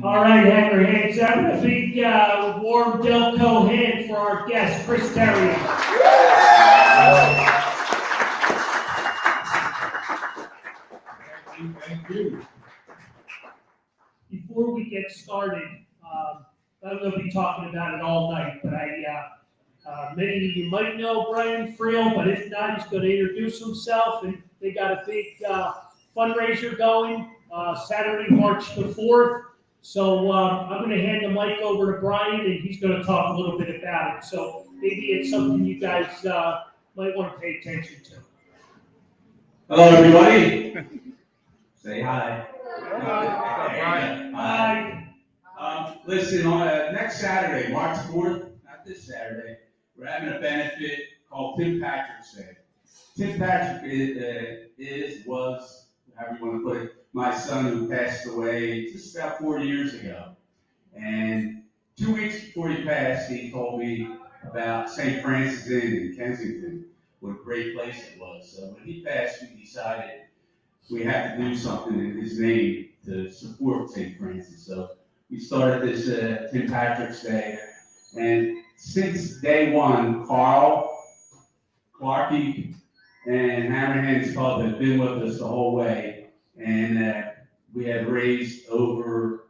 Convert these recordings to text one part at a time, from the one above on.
All right, Hanrahan, so I'm a big warm Delco hand for our guest, Chris Terry. Thank you. Before we get started, I'm going to be talking about it all night, but many of you might know Brian Friel, but if not, he's going to introduce himself, and they got a big fundraiser going Saturday, March the 4th. So I'm going to hand the mic over to Brian, and he's going to talk a little bit about it. So maybe it's something you guys might want to pay attention to. Hello, everybody. Say hi. Hi. Listen, next Saturday, March 4th, not this Saturday, we're having a benefit called Tim Patrick's Day. Tim Patrick was, however you want to put it, my son who passed away just about 4 years ago. And 2 weeks before he passed, he told me about St. Francis Inn in Kensington, what a great place it was. So when he passed, we decided we had to do something in his name to support St. Francis. So we started this Tim Patrick's Day. And since day one, Carl, Clarky, and Hanrahan's Pub have been with us the whole way. And we have raised over,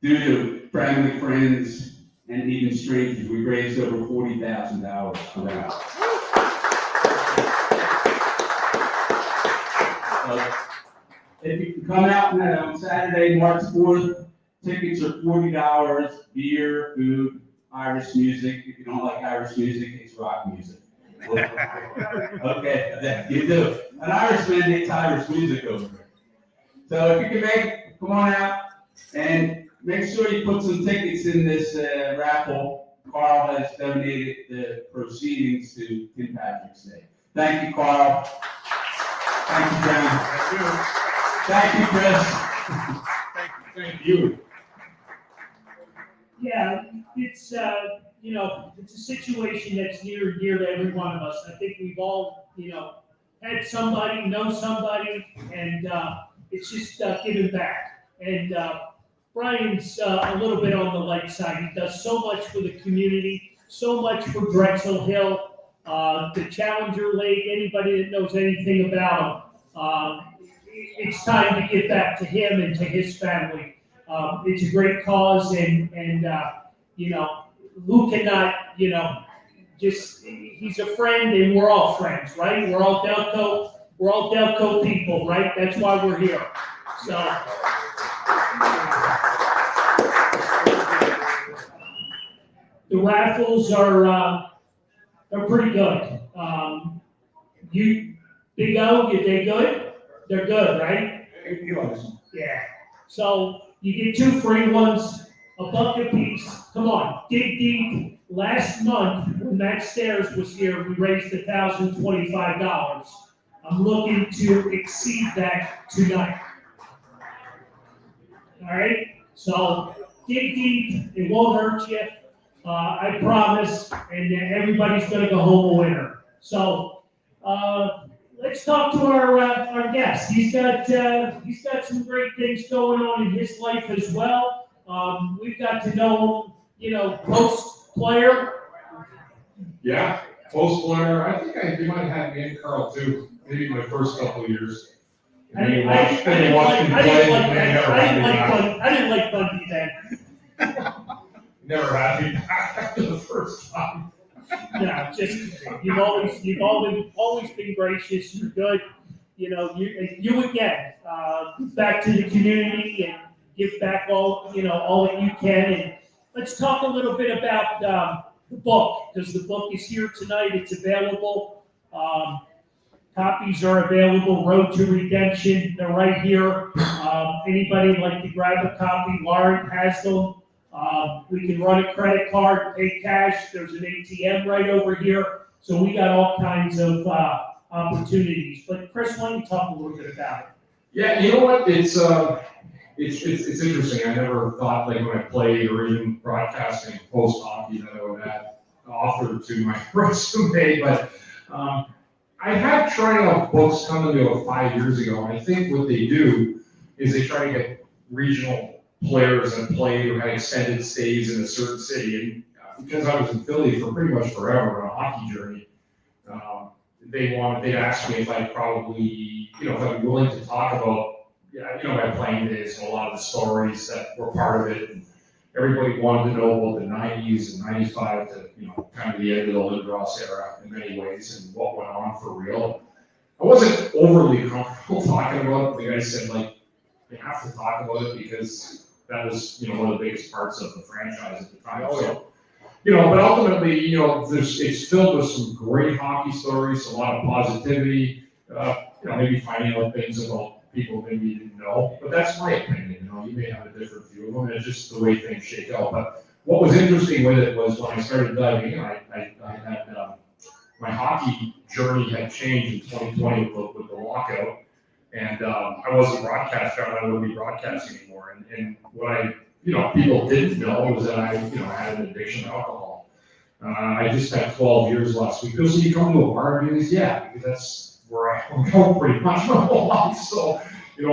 due to family, friends, and even strangers, we raised over $40,000 for them. So if you can come out on Saturday, March 4th, tickets are $40, beer, food, Irish music. If you don't like Irish music, it's rock music. Okay, you do. An Irishman hates Irish music over there. So if you can come on out and make sure you put some tickets in this raffle. Carl has donated the proceedings to Tim Patrick's Day. Thank you, Carl. Thank you, John. Thank you, Chris. Thank you. Yeah, it's it's a situation that's near and dear to every one of us. I think we've all had somebody, know somebody, and it's just giving back. And Brian's a little bit on the light side. He does so much for the community, so much for Drexel Hill, the Challenger Lake. Anybody that knows anything about him, it's time to give back to him and to his family. It's a great cause, and who cannot, he's a friend, and we're all friends, right? We're all Delco people, right? That's why we're here. So, the raffles are pretty good. You, Big O, they good? They're good, right? Yeah. So you get 2 free ones, a buck a piece. Come on, dig deep. Last month, when Matt Stairs was here, we raised $1,025. I'm looking to exceed that tonight. All right? So dig deep. It won't hurt you. I promise. And everybody's going to go home a winner. So let's talk to our guest. He's got some great things going on in his life as well. We've got to know him, post player. Yeah, post player. I think you might have me and Carl too. Maybe my first couple of years. I didn't like Bundy then. Never had me back after the first time. No, just you've always been gracious. You're good. You again, back to the community and give back all that you can. And let's talk a little bit about the book, because the book is here tonight. It's available. Copies are available. Road to Redemption. They're right here. Anybody like to grab a copy? Lauren has them. We can run a credit card, pay cash. There's an ATM right over here. So we got all kinds of opportunities. But Chris, why don't you talk a little bit about it? Yeah, you know what? It's interesting. I never thought, like, when I played or even broadcasting post hockey, that I would add author to my resume. But I had tried out books coming to about 5 years ago. And I think what they do is they try to get regional players that played or had extended stays in a certain city. And because I was in Philly for pretty much forever on a hockey journey, they'd ask me if I'd probably, if I'd be willing to talk about, my playing days and a lot of the stories that were part of it. And everybody wanted to know about the 90s and 95 to, kind of the end of the Lindros era in many ways and what went on for real. I wasn't overly comfortable talking about it. The guy said, you have to talk about it because that was, one of the biggest parts of the franchise at the time. So, but ultimately, it's filled with some great hockey stories, a lot of positivity, maybe finding out things about people maybe you didn't know. But that's my opinion, you may have a different view of them, and it's just the way things shake out. But what was interesting with it was when I started diving in, I had, my hockey journey had changed in 2020 with the lockout, and I wasn't broadcasting, I wouldn't be broadcasting anymore. And what people didn't know was that I had an addiction to alcohol. I just had 12 years last week. So you come to a bar and do this? Yeah, because that's where I hung out pretty much my whole life. So,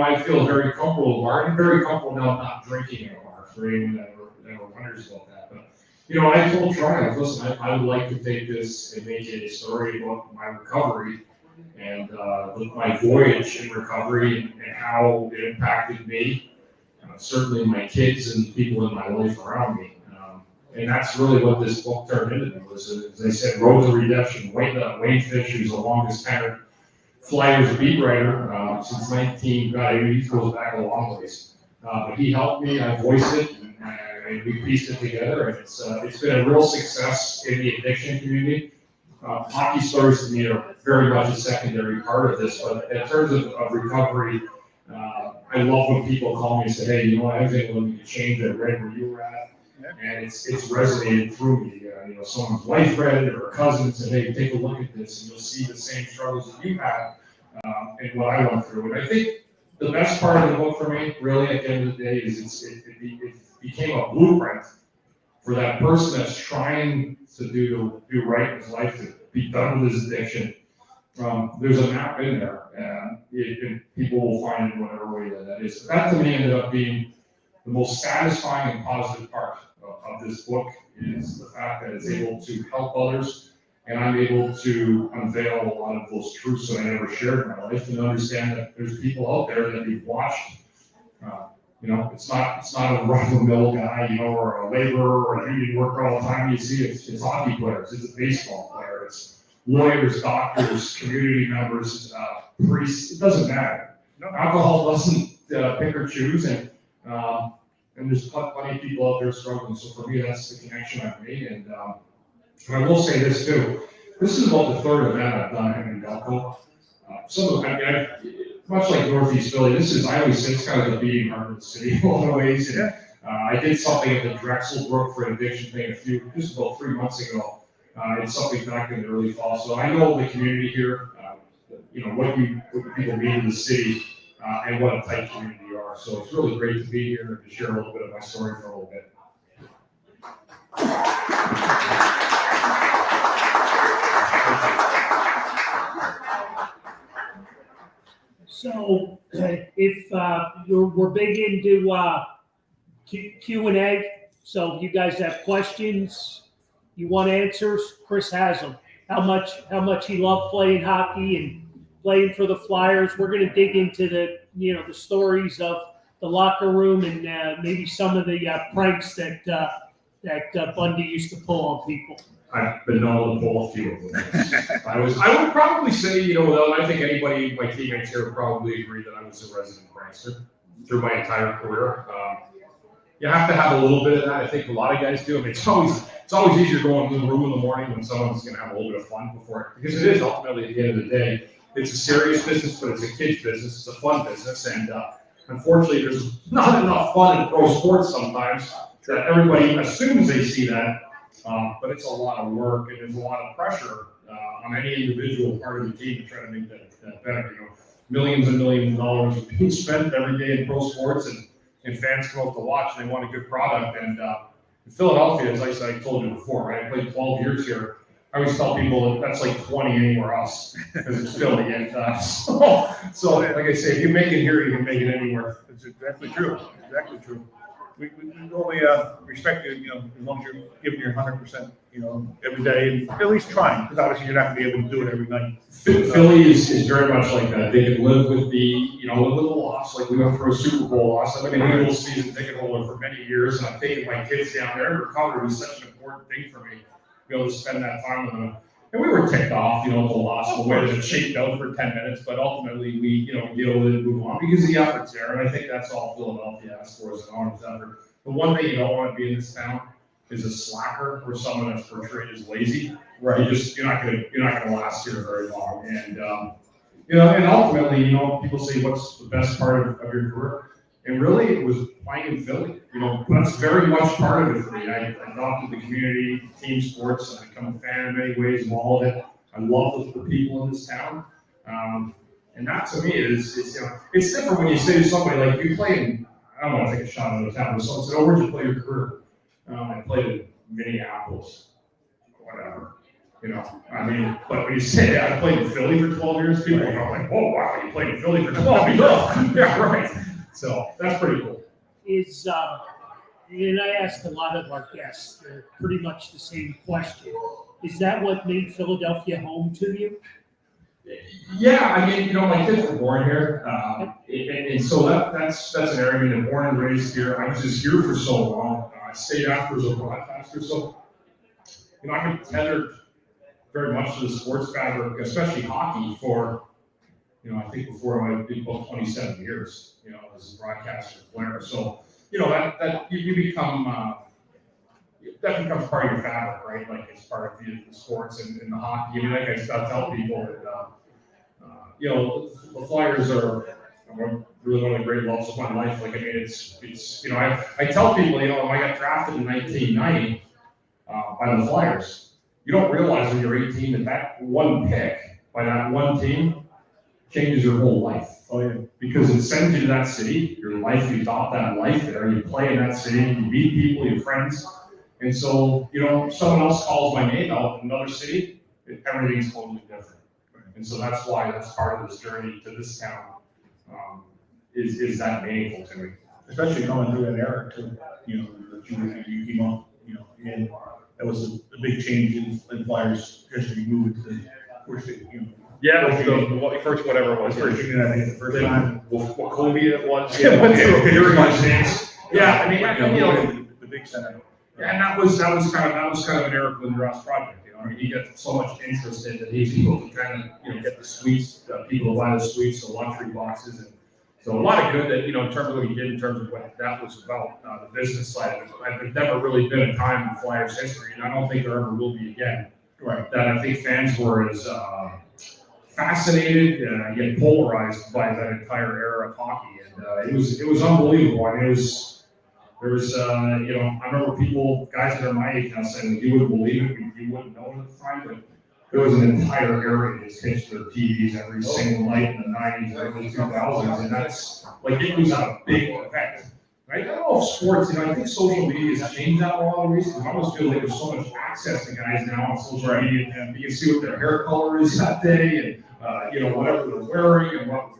I feel very comfortable at a bar and very comfortable now not drinking at a bar for anyone that ever wonders about that. But, I told Troy, listen, I would like to take this and make it a story about my recovery and my voyage in recovery and how it impacted me. Certainly my kids and people in my life around me. And that's really what this book turned into. Was, as I said, Road to Redemption. Wayne Fish, who's the longest tenured Flyers beat writer since he goes back a long ways. But he helped me, I voiced it, and we pieced it together. And it's been a real success in the addiction community. Hockey stories to me are very much a secondary part of this, but in terms of recovery, I love when people call me and say, hey, I was able to change. I read where you were at, and it's resonated through me. Someone's wife read it or a cousin said, hey, take a look at this, and you'll see the same struggles that you have and what I went through. And I think the best part of the book for me, really, at the end of the day, is it became a blueprint for that person that's trying to do right in his life, to be done with his addiction. There's a map in there, and people will find it in whatever way that is. That to me ended up being the most satisfying and positive part of this book, is the fact that it's able to help others, and I'm able to unveil a lot of those truths that I never shared in my life, and understand that there's people out there that you've watched. It's not a run-of-the-mill guy, or a laborer or a union worker all the time. You see it's hockey players, it's a baseball player, it's lawyers, doctors, community members, priests. It doesn't matter. Alcohol doesn't pick or choose, and there's plenty of people out there struggling. So for me, that's the connection I've made. And I will say this too. This is about the third event I've done in Delco. Much like Northeast Philly, I always say it's kind of the beating heart of the city in a lot of ways. And, I did something at the Drexel Brook for an addiction thing just about 3 months ago. It's something back in the early fall. So I know the community here, what people mean in the city, and what a tight community you are. So it's really great to be here and to share a little bit of my story for a little bit. So if we're big into Q&A, so if you guys have questions, you want answers, Chris has them. How much he loved playing hockey and playing for the Flyers. We're going to dig into the stories of the locker room and maybe some of the pranks that Bundy used to pull on people. I've been known to pull a few of them. I would probably say, I think anybody, my teammates here would probably agree that I was a resident prankster through my entire career. You have to have a little bit of that. I think a lot of guys do. I mean, it's always easier going to the room in the morning when someone's going to have a little bit of fun before, because it is ultimately at the end of the day, it's a serious business, but it's a kid's business. It's a fun business, and unfortunately, there's not enough fun in pro sports sometimes that everybody assumes they see that. But it's a lot of work, and there's a lot of pressure on any individual part of the team to try to make that better. Millions and millions of dollars are being spent every day in pro sports, and fans come out to watch, and they want a good product. And in Philadelphia, as I told you before, right, I played 12 years here. I always tell people that's like 20 anywhere else because it's Philly. And so like I say, if you make it here, you can make it anywhere. It's exactly true. Exactly true. We only respect you, as long as you're giving your 100%, every day, and at least trying, because obviously you're not going to be able to do it every night. Philly is very much like that. They can live with live with the loss. Like we went through a Super Bowl loss. I've been an Eagles season ticket holder for many years, and I've taken my kids down there. Recovery was such an important thing for me, to be able to spend that time with them. And we were ticked off, the loss, the way that it shaked out for 10 minutes, but ultimately we deal with it and move on because the effort's there. And I think that's all Philadelphia asks for is an honest effort. The one thing you don't want to be in this town is a slacker or someone that's portrayed as lazy. Right. You're not gonna last here very long. And and ultimately, people say what's the best part of your career? And really it was playing in Philly. That's very much part of it for me. I adopted the community, team sports, and I've become a fan in many ways of all of it. I love the people in this town. And that to me is it's different when you say to somebody like you play in, I don't want to take a shot at the town, but someone said, "Oh, where'd you play your career?" I played in Minneapolis, whatever. But when you say I played in Philly for 12 years, people are like, "Oh, wow, you played in Philly for 12 years." Yeah, right. So that's pretty cool. And I ask a lot of our guests, pretty much the same question. Is that what made Philadelphia home to you? Yeah, my kids were born here, and so that's an area. They're born and raised here. I was just here for so long. I stayed after as a broadcaster, so I've been tethered very much to the sports fabric, especially hockey, for I think before I did about 27 years, as a broadcaster player. So that you become. That becomes part of your fabric, right? Like it's part of the sports and the hockey. Like I tell people that, the Flyers are really one of the great loves of my life. Like, it's I tell people, I got drafted in 1990 by the Flyers. You don't realize when you're 18 that one pick by that one team changes your whole life. Oh, yeah. Because it sends you to that city, your life, you adopt that life there, you play in that city, you meet people, your friends. And so, someone else calls my name out in another city, everything's totally different. And so that's why that's part of this journey to this town is that meaningful to me. Especially coming through that era too, that you came up, and that was a big change in Flyers history, moving to the first, Yeah, first whatever it was. First union, I think the first time. What Kobe it was. Yeah, very much names. Yeah, the big center. And that was kind of an Eric Lindros project. He got so much interest in that he's able to kind of get the suites, people to buy the suites, the luxury boxes, and so a lot of good that in terms of what he did, in terms of what that was about, the business side of it. There's never really been a time in Flyers history, and I don't think there ever will be again. Right. That I think fans were as fascinated and yet polarized by that entire era of hockey, and it was unbelievable. I mean, there was, I remember guys that are my age now saying, you wouldn't believe it, you wouldn't know it at the time, but there was an entire area that's pitched their TVs every single night in the 90s and early 2000s, and that's, it was a big effect. Right? I don't know if sports, I think social media has changed that a lot of reasons. I almost feel like there's so much access to guys now on social media, and you can see what their hair color is that day, and whatever they're wearing, and what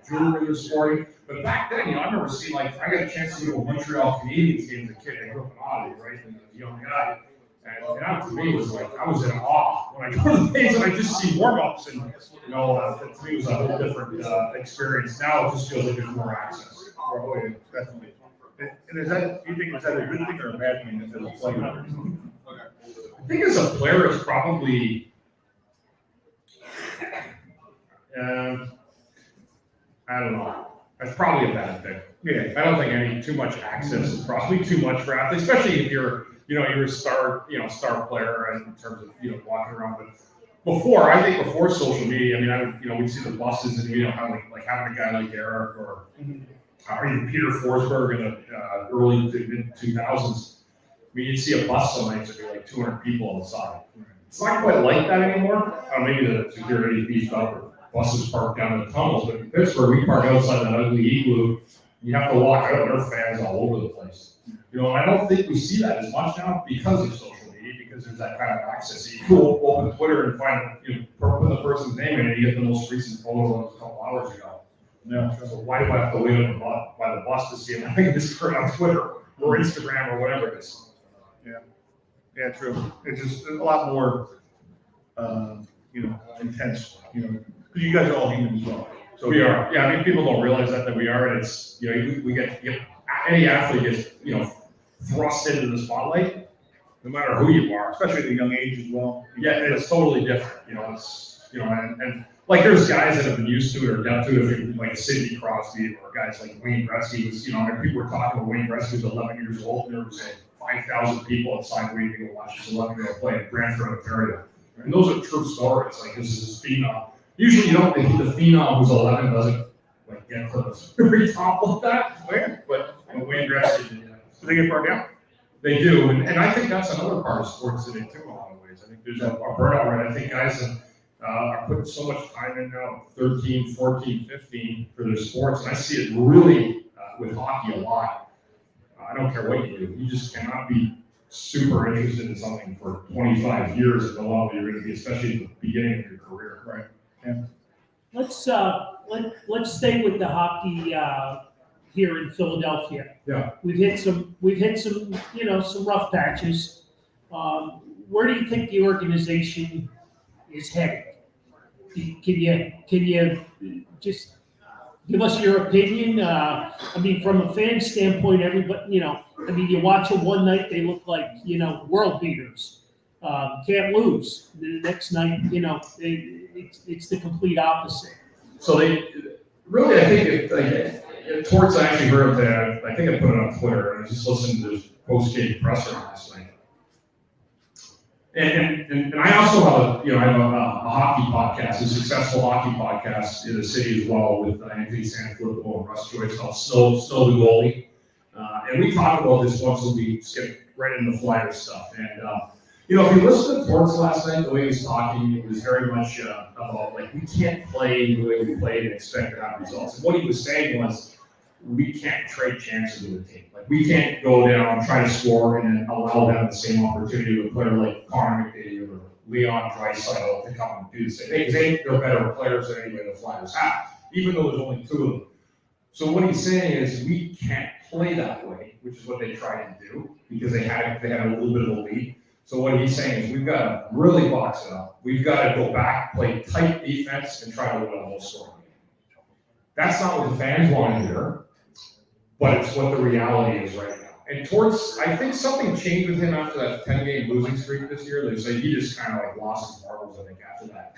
jewelry they're sporting. But back then, I remember seeing, I got a chance to go to a Montreal Canadiens game as a kid. I grew up in Ottawa, right? And as a young guy. And that to me was I was in awe when I go to the games and I just see warm-ups. And, to me was a whole different experience. Now it just feels like there's more access. Oh, yeah, definitely. And do you think was that a good thing or a bad thing as a player? I think as a player, it's probably, I don't know. That's probably a bad thing. Yeah, I don't think too much access is probably too much for athletes, especially if you're a star player in terms of, walking around. But before social media, we'd see the buses and, having a guy like Eric or even Peter Forsberg in the early to mid 2000s. You'd see a bus some nights, there'd be 200 people on the side. It's not quite like that anymore. Maybe the security beefed up or buses parked down in the tunnels, but in Pittsburgh, we park outside that ugly igloo. You have to walk out, and there are fans all over the place. And I don't think we see that as much now because of social media. Katie, because there's that kind of access. So you go open Twitter and find, put the person's name in, and you get the most recent photos of a couple hours ago. Yeah. So why do I have to wait on by the bus to see him? I think it's on Twitter or Instagram or whatever it is. Yeah, true. It's just a lot more, intense, because you guys are all human as well. So we are. Yeah, I mean, people don't realize that we are, and it's, we get any athlete gets, thrust into the spotlight, no matter who you are. Especially at a young age as well. Yeah, it's totally different. And like there's guys that have been used to it or done to it, like Sidney Crosby or guys like Wayne Gretzky was, and people were talking about Wayne Gretzky was 11 years old, and there was 5,000 people outside waiting to go watch this 11-year-old play in Brantford, Ontario. And those are true stories. Like this is his phenom. Usually you don't think the phenom who's 11 doesn't like get to the very top of that. But Wayne Gretzky did. Do they get burned out? They do, and I think that's another part of sports today too in a lot of ways. I think there's a burnout rate. I think guys are putting so much time in now, 13, 14, 15 for their sports, and I see it really with hockey a lot. I don't care what you do. You just cannot be super interested in something for 25 years at the level you're going to be, especially at the beginning of your career. Right. Yeah. Let's stay with the hockey here in Philadelphia. Yeah. We've hit some some rough patches. Where do you think the organization is headed? Can you just give us your opinion? I mean, from a fan standpoint, everybody, you watch them one night, they look like, world beaters. Can't lose. The next night, it's the complete opposite. So they really, I think Torts actually heard that. I think I put it on Twitter, and I just listened to his post-game presser last night. And I also have a hockey podcast, a successful hockey podcast in the city as well with Anthony Sanfilippo and Russ Joyce called Snow the Goalie. And we talk about this once a week, skip right into the Flyers stuff. And if you listen to Torts last night, the way he was talking, it was very much about like we can't play the way we played and expect to have results. And what he was saying was we can't trade chances with the team. Like we can't go down and try to score and then allow them the same opportunity with a player like Connor McDavid or Leon Draisaitl to come and do the same thing. Because they're better players than any of the Flyers have, even though there's only two of them. So what he's saying is we can't play that way, which is what they tried to do because they had a little bit of a lead. So what he's saying is we've got to really box it up. We've got to go back, play tight defense, and try to win a whole scoring game. That's not what the fans want to hear, but it's what the reality is right now. And I think something changed with him after that 10-game losing streak this year. They say he just kind of like lost his marbles, I think, after that.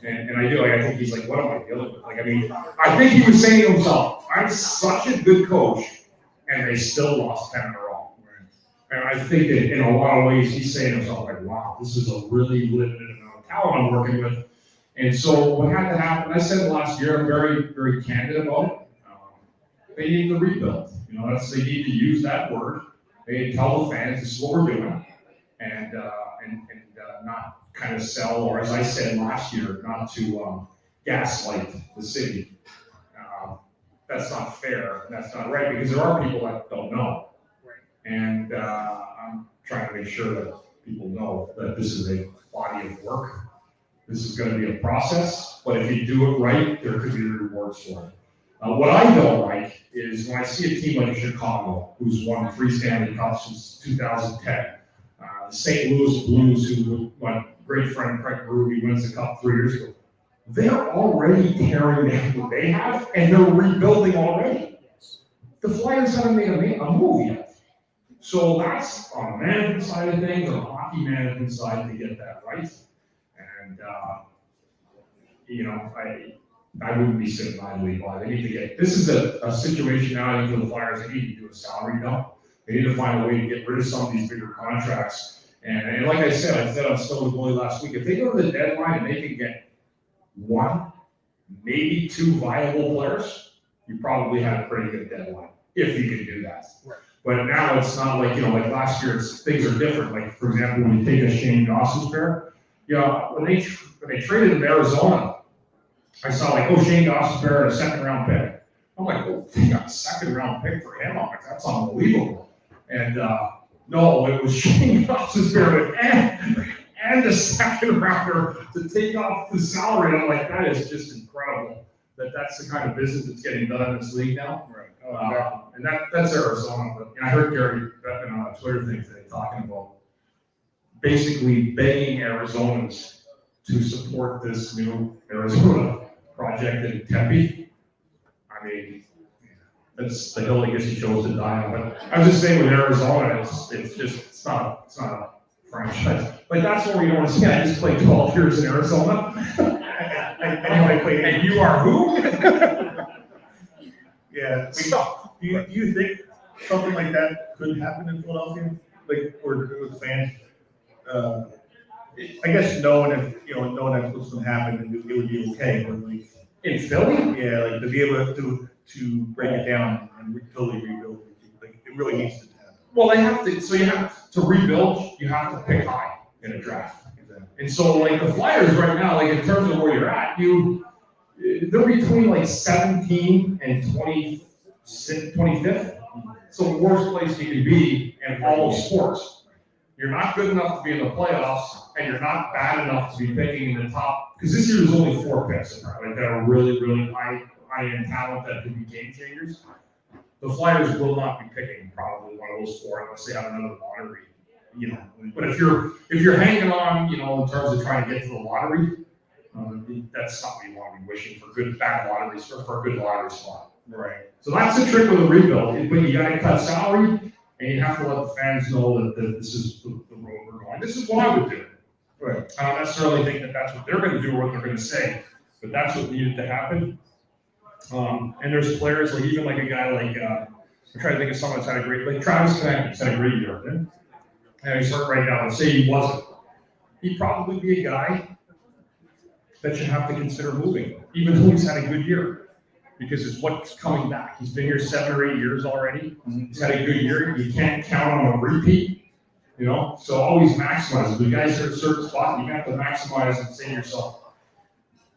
and I think he's like, what am I dealing with? Like, I mean, I think he was saying to himself, I'm such a good coach, and they still lost 10 in a row. And I think that in a lot of ways, he's saying to himself, like, wow, this is a really limited amount of talent I'm working with. And so what had to happen, I said last year, I'm very, very candid about it. They need to rebuild. They need to use that word. They need to tell the fans this is what we're doing, and not kind of sell, or as I said last year, not to gaslight the city. That's not fair. That's not right because there are people that don't know. And I'm trying to make sure that people know that this is a body of work. This is going to be a process, but if you do it right, there could be rewards for it. What I don't like is when I see a team like Chicago, who's won 3 Stanley Cups since 2010, the St. Louis Blues, who my great friend Craig Berube wins the Cup 3 years ago, they're already tearing down what they have, and they're rebuilding already. The Flyers haven't made a move yet. So that's on the management side of things, on the hockey management side, to get that right. And, I wouldn't be sitting idly by. They need to get, this is a situation now, I think for the Flyers, they need to do a salary dump. They need to find a way to get rid of some of these bigger contracts. And like I said on Snow the Goalie last week, if they go to the deadline and they can get 1, maybe 2 viable players, you probably have a pretty good deadline, if you can do that. Right. But now it's not like, like last year, things are different. Like, for example, when you take a Shane Gostisbehere, when they traded him to Arizona, I saw like, Shane Gostisbehere, a 2nd-round pick. I'm like, they got a 2nd-round pick for him. I'm like, that's unbelievable. And No, it was Shane Goss's pyramid and the second rounder to take off the salary. And I'm like, that is just incredible. That's the kind of business that's getting done in this league now. Right. And that's Arizona. But I heard Gary Bettman on a Twitter thing today talking about basically begging Arizonans to support this new Arizona project in Tempe. I mean, that's the hill I guess he chose to die on. But I was just saying with Arizona, it's not a franchise. Like that's what we don't see. I just played 12 years in Arizona. And you are who? Yeah. Do you think something like that could happen in Philadelphia? Like, or with the fans? I guess knowing that's what's going to happen, it would be okay. But like In Philly? yeah, like to be able to break it down and totally rebuild, like it really needs to happen. Well, they have to. So you have to rebuild. You have to pick high in a draft. And so, like the Flyers right now, like in terms of where you're at, they're between like 17 and 25th. So the worst place you can be in all of sports. You're not good enough to be in the playoffs, and you're not bad enough to be picking in the top. Because this year there's only 4 picks, like that are really, really high-end talent that could be game changers. The Flyers will not be picking probably one of those 4 unless they have another lottery. But if you're hanging on, in terms of trying to get to the lottery, that's not what you want to be wishing for bad lotteries or for a good lottery spot. Right. So that's the trick with a rebuild. But you got to cut salary, and you have to let the fans know that this is the road we're going. This is what I would do. Right. I don't necessarily think that that's what they're going to do or what they're going to say, but that's what needed to happen. And there's players like even like a guy like I'm trying to think of someone that's had a great like Travis Konecny's had a great year. And he's hurt right now. Let's say he wasn't. He'd probably be a guy that you have to consider moving, even though he's had a good year, because it's what's coming back. He's been here 7 or 8 years already. He's had a good year. You can't count on a repeat, So always maximize. The guys are at a certain spot, you have to maximize and say to yourself,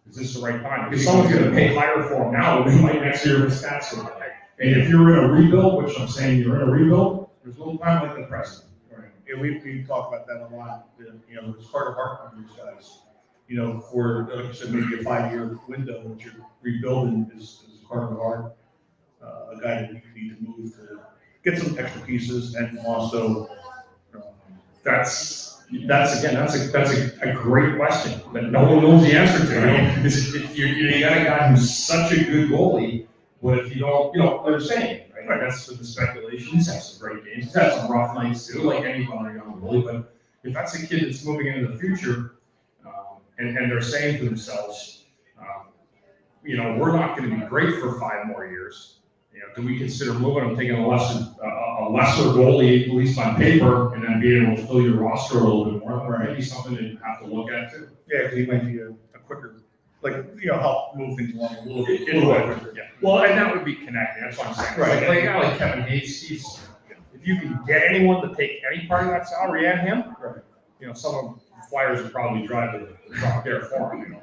is this the right time? Because someone's going to pay higher for him now than like next year if the stats go high. And if you're in a rebuild, which I'm saying you're in a rebuild, there's no time like the present. Yeah, we talk about that a lot. It's Carter Hart on these guys. For like I said, maybe a 5-year window that you're rebuilding is Carter Hart, a guy that you need to move to get some extra pieces, and also That's a great question that no one knows the answer to. You got a guy who's such a good goalie, but if you don't, they're saying, right? That's the speculation. He's had some great games. He's had some rough nights too, like any other young goalie. But if that's a kid that's moving into the future, and they're saying to themselves, we're not going to be great for 5 more years. Do we consider moving and taking a lesser goalie, at least on paper, and then being able to fill your roster a little bit more? Right. Maybe something that you have to look at too. Yeah, because he might be a quicker, help move things along a little bit. Yeah. Well, and that would be connected. That's what I'm saying. Right. Like a guy like Kevin Hayes, if you can get anyone to take any part of that salary and him, Right. Some of the Flyers would probably drive the truck there for him.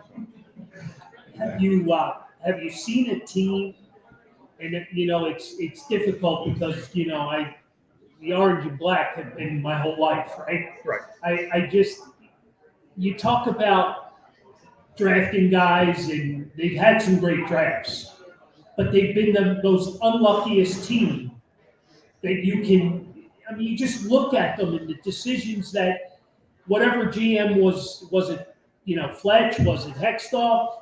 Have you seen a team? And it's difficult because the orange and black have been my whole life, right? Right. You talk about drafting guys, and they've had some great drafts, but they've been those unluckiest team that you just look at them and the decisions that whatever GM was it, Fletch, was it Hextall?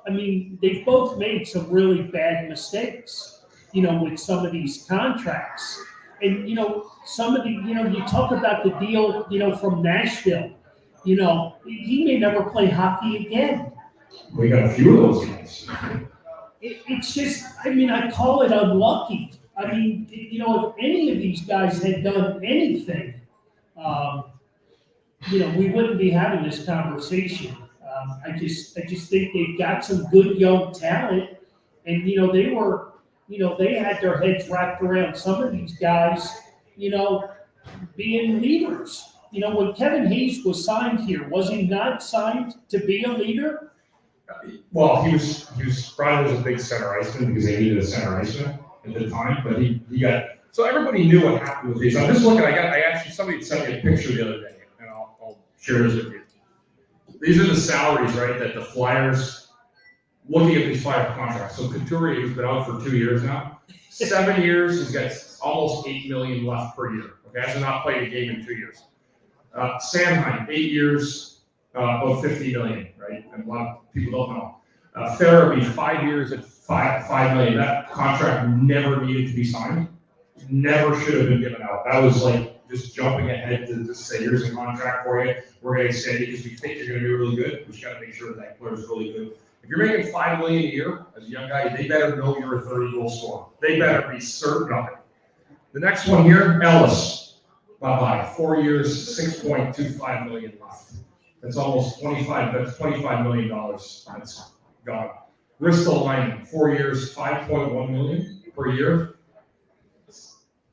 They've both made some really bad mistakes. With some of these contracts. And, some of the, you talk about the deal, from Nashville, he may never play hockey again. We got a few of those guys. It's just, I call it unlucky. If any of these guys had done anything, we wouldn't be having this conversation. I just think they've got some good young talent, and, they had their heads wrapped around some of these guys, being leaders. When Kevin Hayes was signed here, was he not signed to be a leader? Well, he was brought in as a big center iceman because they needed a center iceman at the time, but he got So everybody knew what happened with these. I'm just looking, I actually, somebody sent me a picture the other day, and I'll share this with you. These are the salaries, right, that the Flyers, looking at these Flyer contracts. So Couturier, who's been out for 2 years now, 7 years, he's got almost $8 million left per year. Okay, has not played a game in 2 years. Sanheim, 8 years, about $50 million, right? And a lot of people don't know. Farabee, 5 years at $5 million. That contract never needed to be signed. Never should have been given out. That was like just jumping ahead to just say, here's a contract for you. We're going to extend it because we think you're going to be really good. We just got to make sure that player is really good. If you're making $5 million a year as a young guy, they better know you're a 30-goal scorer. They better be certain of it. The next one here, Ellis. Bye-bye. 4 years, $6.25 million left. That's almost $25 million. That's gone. Bristol Lyman, 4 years, $5.1 million per year.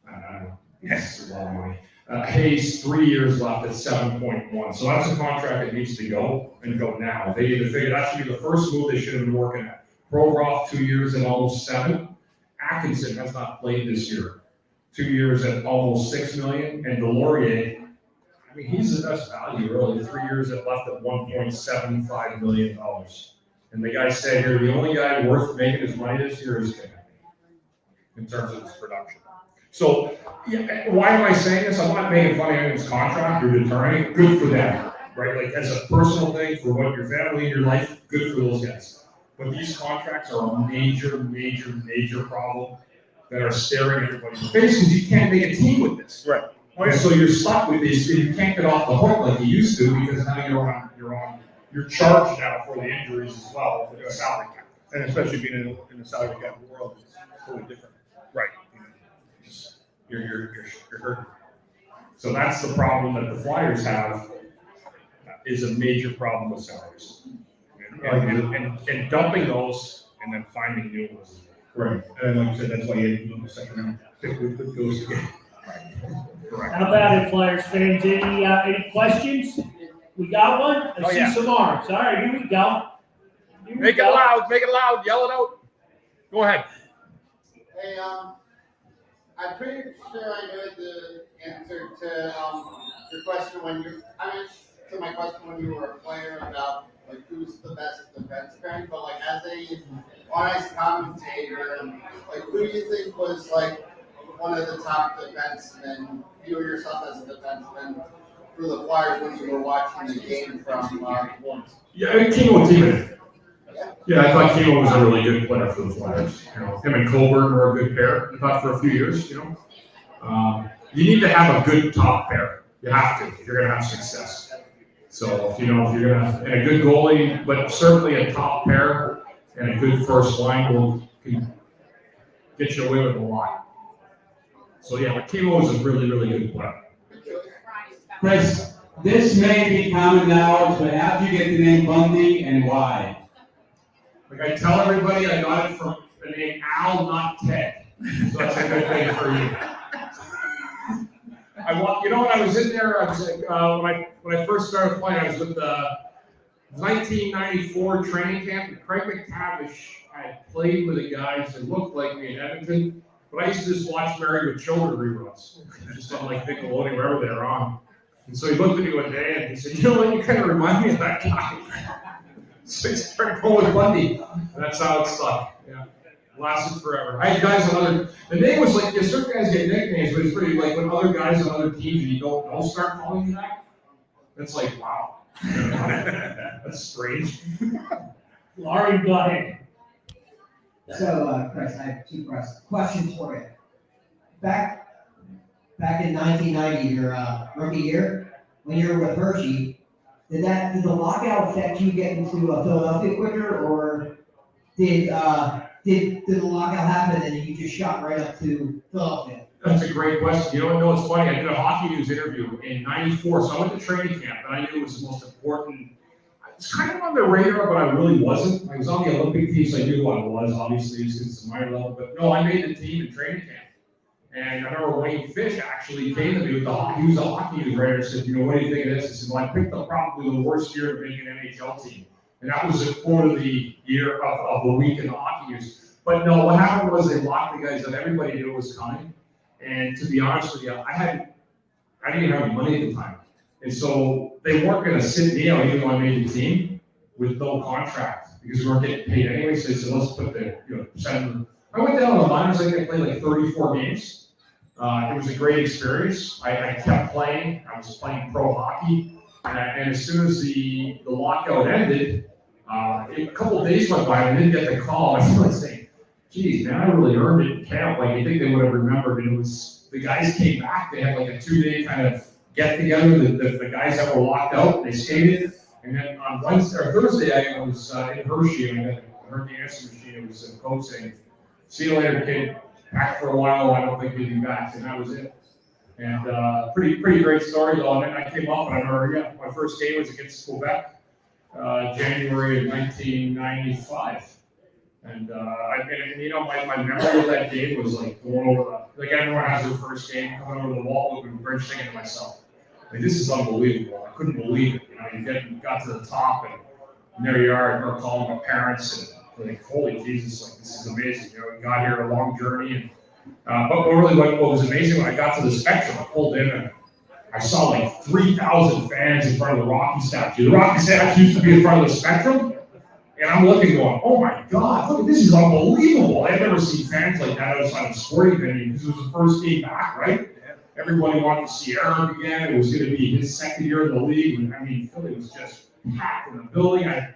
I don't know. Yes, a lot of money. Hayes, 3 years left at 7.1. So that's a contract that needs to go and go now. They need to figure that should be the first move they should have been working at. Provorov, 2 years at almost 7. Atkinson has not played this year. 2 years at almost $6 million. And Delorier, I mean, he's the best value, really. 3 years at left at $1.75 million. And the guy said here, the only guy worth making his money this year is Kim, in terms of his production. So, yeah, why am I saying this? I'm not making fun of anyone's contract or deterring. Good for them, right? Like as a personal thing for what your family and your life, good for those guys. But these contracts are a major, major, major problem that are staring everybody in the face because you can't make a team with this. Right. And so you're stuck with this, and you can't get off the hook like you used to because now you're charged now for the injuries as well with the salary cap. And especially being in the salary cap world, it's totally different. Right. You're hurting. So that's the problem that the Flyers have, is a major problem with salaries. And dumping those and then finding new ones. Right. And like I said, that's why you had to do the second round pick with those together. Right. Correct. How about it, Flyers fans? Any questions? We got one? I see some arms. All right, here we go. Make it loud, yell it out. Go ahead. Hey, I'm pretty sure I know the answer to your question to my question when you were a player about like who's the best defense pairing, but like as a on-ice commentator, like who do you think was like one of the top defensemen, you yourself as a defenseman, for the Flyers when you were watching the game from Lawrence? Yeah, Kimo Timonen. Yeah, I thought Kimo was a really good player for the Flyers. You know, him and Colburn were a good pair. I thought for a few years. You know, you need to have a good top pair. You have to if you're going to have success. So if you're going to, and a good goalie, but certainly a top pair and a good first line can get you away with a lot. So yeah, but Kimo was a really, really good player. Chris, this may be common knowledge, but how did you get the name Bundy and why? Like I tell everybody, I got it from the name Al, not Ted. So that's a good thing for you. You know, when I was in there, I was like, when I first started playing, I was with the 1994 training camp, and Craig McTavish. I had played with the guys that looked like me in Edmonton, but I used to just watch Married with Children reruns, just on like Nickelodeon, wherever they were on. And so he looked at me one day and he said, "You know what? You kind of remind me of that guy." So he started going with Bundy, and that's how it stuck. Yeah, lasted forever. I had guys on other. The name was like, certain guys get nicknames, but it's pretty like when other guys on other teams and you don't know start calling you that. That's like, wow, that's strange. Laurie, go ahead. So, Chris, I have two questions for you. Back in 1990, your rookie year, when you were with Hershey, did the lockout affect you getting to Philadelphia quicker, or did the lockout happen and you just shot right up to Philadelphia? That's a great question. You know it's funny? I did a Hockey News interview in '94, so I went to training camp, and I knew it was the most important. It's kind of on the radar, but I really wasn't. I was on the Olympic team, so I knew who I was, obviously, since it's a minor level. But no, I made the team in training camp. And I remember Wayne Fish actually came to me with he was a Hockey News writer, and said, "You know, what do you think of this?" I said, "Well, I picked up probably the worst year to make an NHL team." And that was a quote of the year of the week in the Hockey News. But no, what happened was they locked the guys up. Everybody knew it was coming. And to be honest with you, I didn't have any money at the time. And so they weren't gonna sit me out even though I made the team with no contract because we weren't getting paid anyway. So they said, let's put the, percent. I went down to the minors, I think I played like 34 games. It was a great experience. I kept playing. I was playing pro hockey. And as soon as the lockout ended, a couple of days went by and I didn't get the call. I feel like saying, geez, man, I really earned it in camp. Like, I think they would have remembered. And it was, the guys came back. They had like a 2-day kind of get together. The guys that were locked out, they skated. And then on Wednesday or Thursday, I was in Hershey and I heard the answer machine. It was a coach saying, see you later, kid. Back for a while. I don't think you'll be back. And that was it. And pretty great story though. And then I came up and I remember, my first game was against Quebec, January of 1995. And my memory of that game was like going over like everyone has their first game, coming over the wall, looking bridge, thinking to myself, like, this is unbelievable. I couldn't believe it. You got to the top and there you are, we're calling my parents and like, holy Jesus, like this is amazing. We got here a long journey and but really what was amazing when I got to the Spectrum, I pulled in and I saw like 3,000 fans in front of the Rocky statue. The Rocky statue used to be in front of the Spectrum. And I'm looking going, oh my God, look, this is unbelievable. I've never seen fans like that outside of a sporting venue because it was the first game back, right? Everybody wanted to see Eric again. It was going to be his second year in the league. And I mean, Philly was just packed in the building. I'd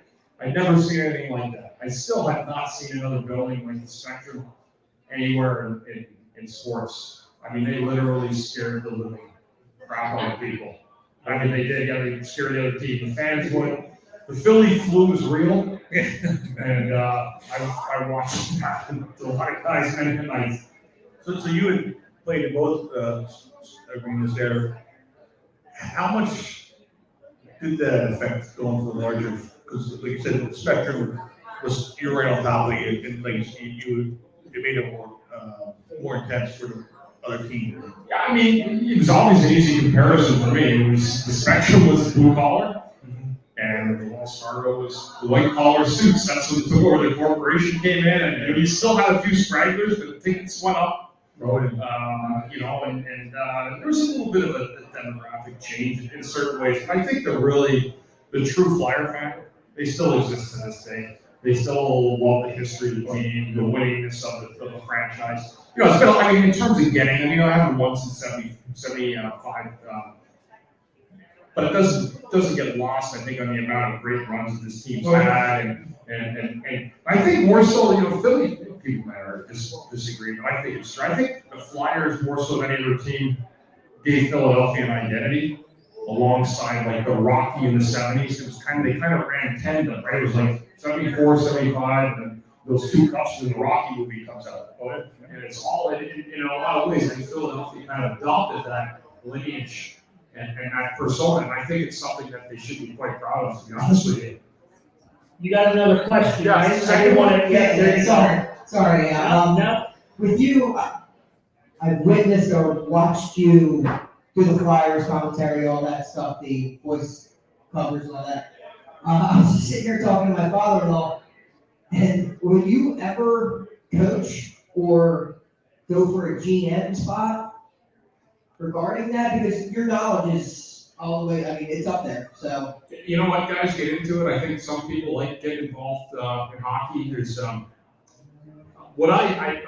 never seen anything like that. I still have not seen another building like the Spectrum anywhere in sports. I mean, they literally scared the living crap out of people. I mean, they did. Yeah, they scared the other team. The fans went. The Philly flu is real, and I watched that. A lot of guys and I. So you had played in both arenas there. How much did that affect going to the larger? Because like you said, the Spectrum was you're right on top of it, and like it made it more intense for the other team. Yeah, I mean, it was always an easy comparison for me. It was the Spectrum was blue collar. And the Wells Fargo was the white collar suits. That's what took over. The corporation came in, and you still had a few stragglers, but tickets went up. There was a little bit of a demographic change in certain ways. I think the true Flyer fan, they still exist to this day. They still love the history of the team, the winningness of the franchise. It's been, I mean, in terms of getting, I haven't won since 75. But it doesn't get lost, I think, on the amount of great runs that this team's had, and I think more so, Philly people might disagree, but I think it's true. I think the Flyers more so than any other team gave Philadelphia an identity alongside like the Rocky in the 70s. It was they kind of ran tandem, right? It was like 74, 75, and then those two cups when the Rocky movie comes out. And it's all in a lot of ways, I think Philadelphia kind of adopted that lineage. And that persona, and I think it's something that they should be quite proud of, to be honest with you. You got another question, Yeah, right? I didn't want to, there you go. Sorry, No, with you, I've witnessed or watched you do the Flyers commentary, all that stuff, the voice covers and all that. I was just sitting here talking to my father-in-law, and will you ever coach or go for a GM spot regarding that? Because your knowledge is all the way, I mean, it's up there, so. You know what, guys, get into it. I think some people like getting involved in hockey. There's what I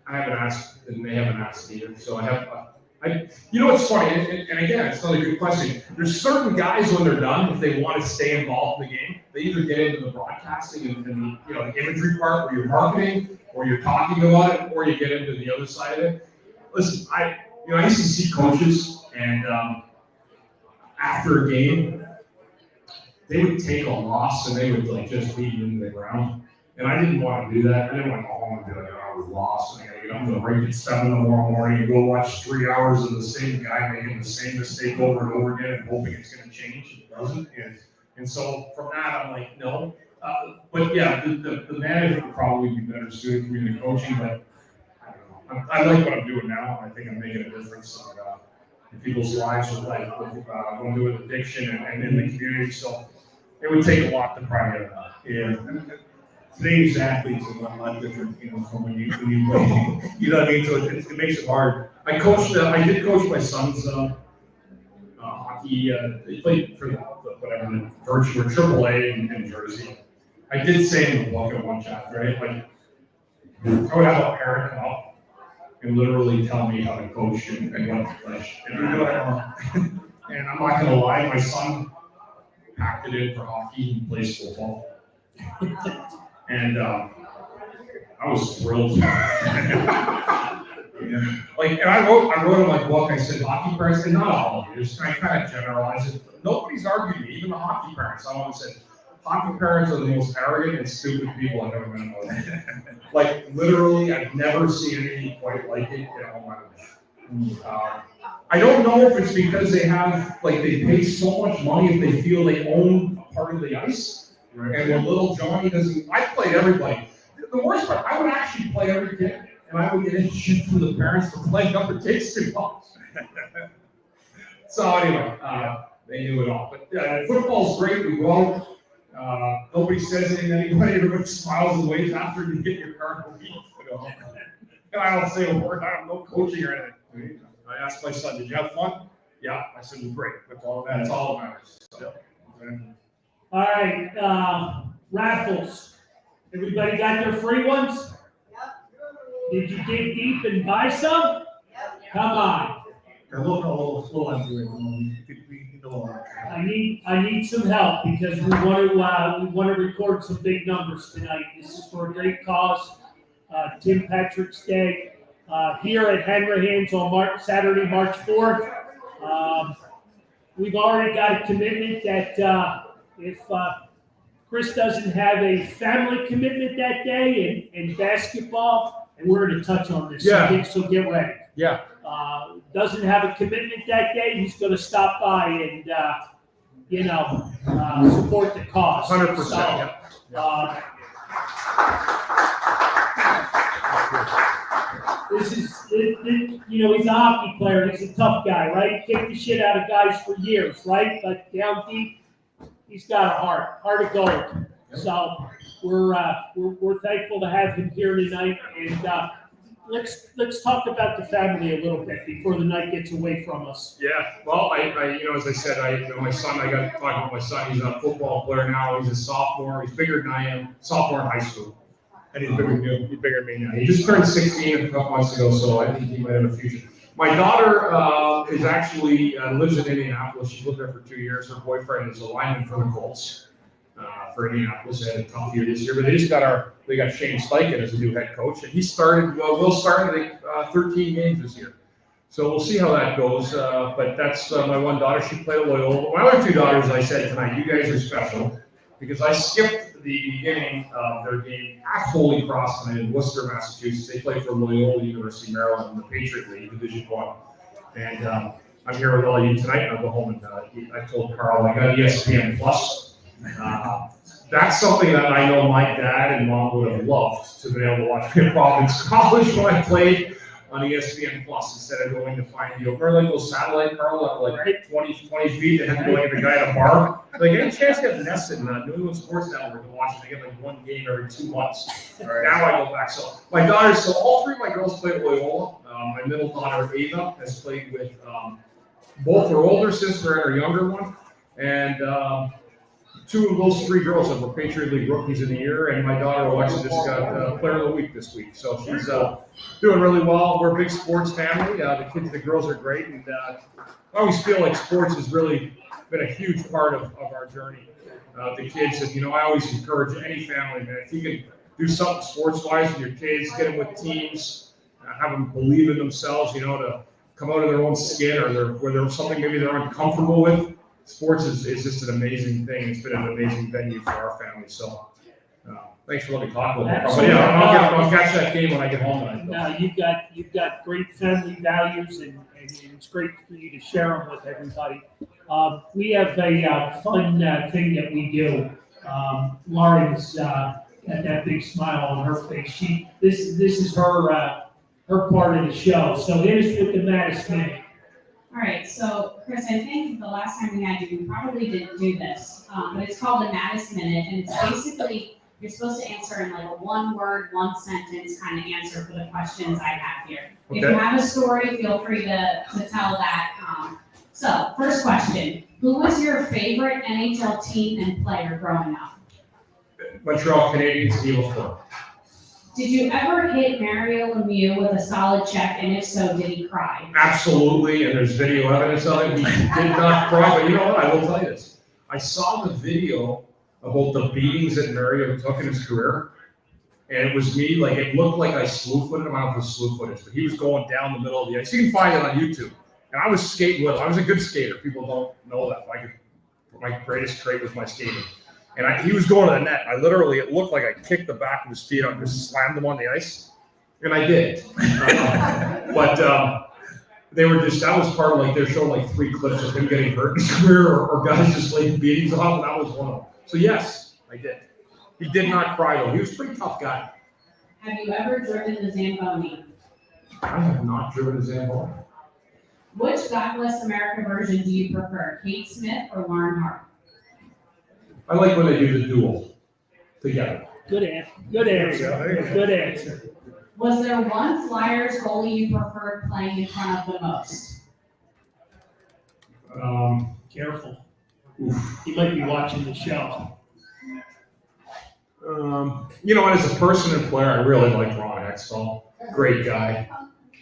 haven't asked, and they haven't asked either. So it's funny, and again, it's another good question. There's certain guys when they're done, if they want to stay involved in the game, they either get into the broadcasting and the imagery part where you're marketing or you're talking about it, or you get into the other side of it. Listen, I used to see coaches, and after a game, they would take a loss and they would just beat you into the ground. And I didn't want to do that. I didn't want to go home and be like, I was lost, and I got to get up to the rink at 7 tomorrow morning and go watch 3 hours of the same guy making the same mistake over and over again and hoping it's going to change. It doesn't. And so from that, I'm like, no. But yeah, the manager would probably be better suited for me than coaching, but I like what I'm doing now. I think I'm making a difference in people's lives with what I'm doing with addiction and in the community. So it would take a lot to probably get it out. Yeah. today's athletes are a lot different, from when you play. You know what I mean? So it makes it hard. I did coach my son's hockey. They played for the Virtue or AAA in Jersey. I did say in the book at one chapter, right? Like, I would have a parent come up and literally tell me how to coach and what to play. And I'm not gonna lie, my son packed it in for hockey. He plays football. And I was thrilled. Like, and I wrote in my book, I said, hockey parents, and not all of you, just I kind of generalize it. Nobody's arguing me, even the hockey parents. I always said, hockey parents are the most arrogant and stupid people I've ever met in my life. Like, literally, I've never seen anything quite like it in all my life. I don't know if it's because they pay so much money if they feel they own a part of the ice. Right. And when little Johnny doesn't, I played everybody. The worst part, I would actually play every kid, and I would get in shit from the parents for playing other kids too much. So anyway, they knew it all. But football's great. We go out. Nobody says anything to anybody. Everybody smiles and waves after you get your car and leave. And I don't say a word. I have no coaching or anything. I asked my son, "Did you have fun?" "Yeah." I said, "Well, great. That's all that matters." So, All right, raffles. Everybody got their free ones? Yep. Did you dig deep and buy some? Yep. Come on. They're a little empty. I need some help because we want to record some big numbers tonight. This is for a great cause. Tim Patrick's Day here at Hanrahan's on Saturday, March 4th. We've already got a commitment that if Chris doesn't have a family commitment that day in basketball, and we're going to touch on this, so get ready. Yeah. Doesn't have a commitment that day, he's going to stop by and, support the cause. 100%. So, he's a hockey player. He's a tough guy, right? Kicked the shit out of guys for years, right? But down deep, he's got a heart of gold. So we're thankful to have him here tonight. And let's talk about the family a little bit before the night gets away from us. Yeah. Well, I as I said, my son. I got to talk about my son. He's a football player now. He's a sophomore. He's bigger than I am. Sophomore in high school. And he's bigger than you. He's bigger than me now. He just turned 16 a couple months ago, so I think he might have a future. My daughter is actually lives in Indianapolis. She's lived there for 2 years. Her boyfriend is a lineman for the Colts for Indianapolis. They had a tough year this year, but they got Shane Steichen as a new head coach, and he started. Will started 13 games this year. So we'll see how that goes. But that's my one daughter. She played at Loyola. My other two daughters, I said tonight, you guys are special because I skipped the beginning of their game at Holy Cross tonight in Worcester, Massachusetts. They play for Loyola University, Maryland, in the Patriot League, Division I. And I'm here with all of you tonight. I'll go home and I told Carl I got ESPN Plus. That's something that I know my dad and mom would have loved to be able to watch me at Providence College when I played on ESPN Plus instead of going to find remember like those satellite, Carl, like 20 feet and had to go get the guy at a bar. Like, any chance to get nested in New England Sports Network and watch it. They get like one game every 2 months. Right. Now I go back. So my daughters, so all three of my girls play at Loyola. My middle daughter, Ava, has played with both her older sister and her younger one. And two of those three girls were Patriot League Rookies of the Year, and my daughter Alexa just got Player of the Week this week. So she's doing really well. We're a big sports family. The girls are great, and I always feel like sports has really been a huge part of our journey. The kids, and I always encourage any family, man, if you can do something sports-wise with your kids, get them with teams, have them believe in themselves, to come out of their own skin, or where there's something maybe they're uncomfortable with. Sports is just an amazing thing. It's been an amazing venue for our family. So thanks for letting me talk about that. But I'll catch that game when I get home tonight. No, you've got great family values, and it's great for you to share them with everybody. We have a fun thing that we do. Lauren's got that big smile on her face. This is her part of the show. So here's with the Mattis Minute. All right, so Chris, I think the last time we had you, we probably didn't do this, but it's called the Mattis Minute, and it's basically You're supposed to answer in like a one word, one sentence kind of answer for the questions I have here. If you Okay. have a story, feel free to tell that. So, first question, who was your favorite NHL team and player growing up? Montreal Canadiens, Team of 4. Did you ever hit Mario Lemieux with a solid check, and if so, did he cry? Absolutely, and there's video evidence of it. He did not cry, but you know what? I will tell you this. I saw the video about the beatings that Mario took in his career, and it was me, like, it looked like I slew-footed him. I don't know if it was slew-footage, but he was going down the middle of the ice. You can find it on YouTube. And I was skating with him. I was a good skater. People don't know that. My greatest trait was my skating. And he was going to the net. I literally, it looked like I kicked the back of his feet up and just slammed him on the ice. And I did. But they were just, that was part of like, they're showing like 3 clips of him getting hurt in his career or guys just laying beatings off, and that was one of them. So yes, I did. He did not cry though. He was a pretty tough guy. Have you ever driven the Zamboni? I have not driven a Zamboni. Which God Bless America version do you prefer, Kate Smith or Lauren Hart? I like when they do the duel together. Good answer. Good answer. Good answer. Was there one Flyers goalie you preferred playing in front of the most? Careful. He might be watching the show. You know, as a person and player, I really like Ron Hextall. Great guy.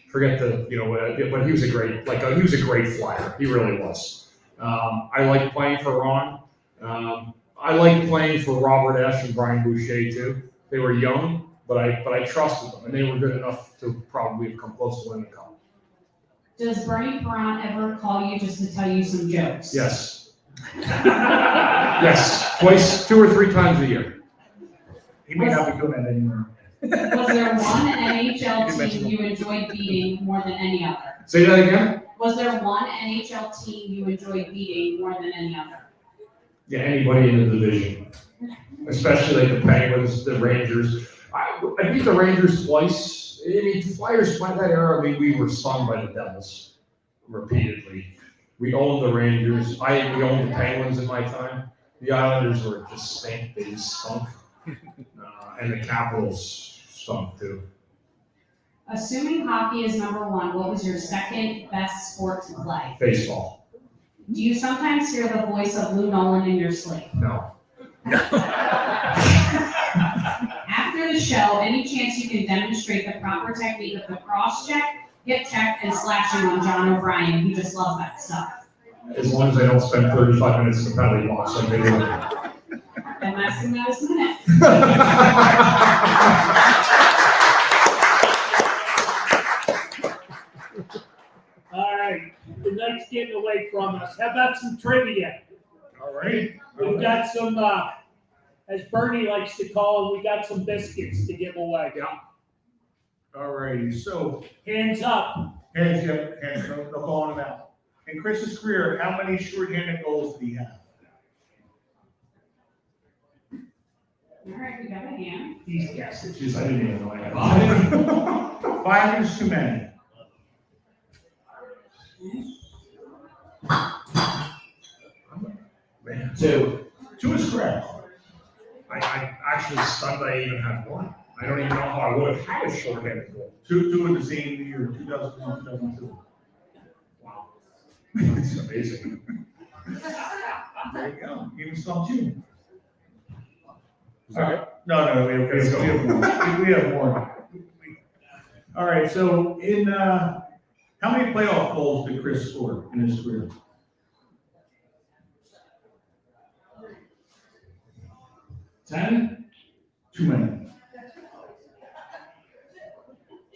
Forget the, you know, but he was a great, he was a great flyer. He really was. I like playing for Ron. I like playing for Robert Esch and Brian Boucher too. They were young, but I trusted them, and they were good enough to probably have come close to winning the cup. Does Bernie Perron ever call you just to tell you some jokes? Yes. Yes. Twice, 2 or 3 times a year. He may not be doing that anymore. Was there one NHL team you enjoyed beating more than any other? Say that again? Was there one NHL team you enjoyed beating more than any other? Yeah, anybody in the division, especially like the Penguins, the Rangers. I beat the Rangers twice. I mean, the Flyers by that era, I mean, we were stung by the Devils repeatedly. We owned the Rangers. We owned the Penguins in my time. The Islanders were just stink. They just stunk. And the Capitals stunk too. Assuming hockey is number one, what was your second best sport to play? Baseball. Do you sometimes hear the voice of Lou Nolan in your sleep? No. After the show, any chance you can demonstrate the proper technique of the cross check, hip check, and slashing on John O'Brien? He just loves that stuff. As long as I don't spend 35 minutes in the penalty box like they do. And less than that is a minute. All right. The night's getting away from us. How about some trivia? All right. We've got some, as Bernie likes to call them, we got some biscuits to give away. Yeah. All righty. So, Hands up. hands up, no calling them out. In Chris's career, how many shorthanded goals did he have? All right, we got a hand. These guesses. Jeez, I didn't even know I had. 5 is too many. Man, 2. 2 is correct. I actually stunned I even had one. I don't even know how I would have had a shorthanded goal. 2 in the same year, 2001, 2002. Wow. It's amazing. There you go. Even stumped you. Is that it? No, we have more. We have more. All right, so in how many playoff goals did Chris score in his career? 10? Too many.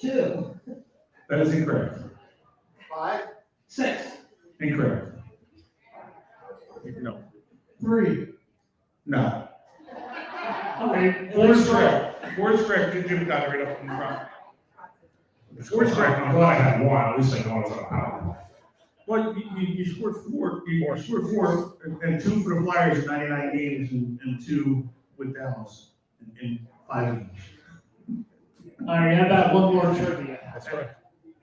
2, That is incorrect. 5, 6, Incorrect. No. 3. No. All right. 4 is correct. 4 is correct. Jim got it right up in front. Four is correct. I'm glad I had one. At least I know it's on a power. Well, you scored 4. You scored 4 and 2 for the Flyers in 99 games and 2 with Dallas in 5 games. All right, how about one more trivia? That's right.